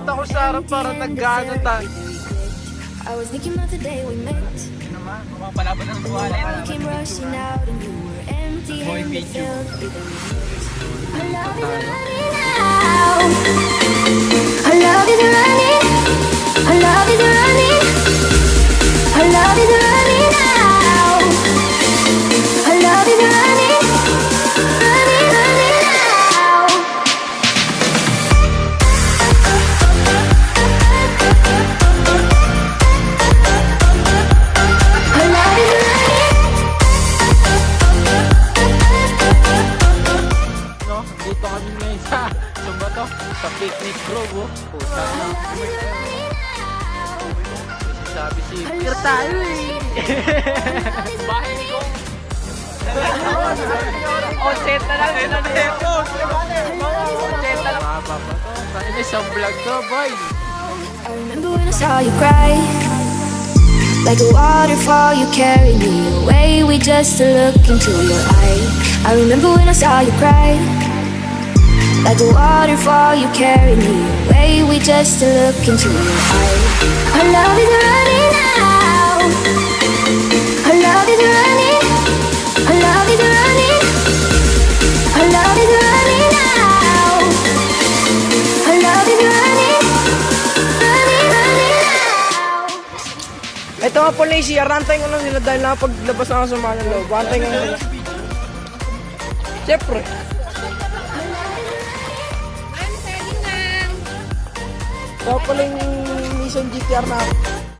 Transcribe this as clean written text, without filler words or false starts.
Naglalakad ako sa harap para nag-gaano tayo. I was thinking about the day we met. Palaban ng buwala. Now we came rushing out and you were empty and it felt with the Our love is running out. Our love is running. Our love is running. Our love is running out. Our love is running. Running, running out. Our love is running. No, dito kami ngayon sa, ano ba to? Sa picnic grove, oh. Puta na. Sabi si Peter tayo eh. Bahay ni Kong. Onset na lang. Mapa pa to. Saan isang vlog to, boy? I remember when I saw you cry. Like a waterfall, you carried me away with just a look into your eye. I remember when I saw you cry. Like a waterfall, you carried me away with just a look into your eye. Our love is running out. Our love is running. Our love is running. Our love is running out. Our love is running. Running, running out. Ito nga po Lacey, arantay ko lang nila dahil nakapaglabas na ako sa mga loob. Arantay ko lang nila. Siyempre. Ito pala yung Nissan GTR na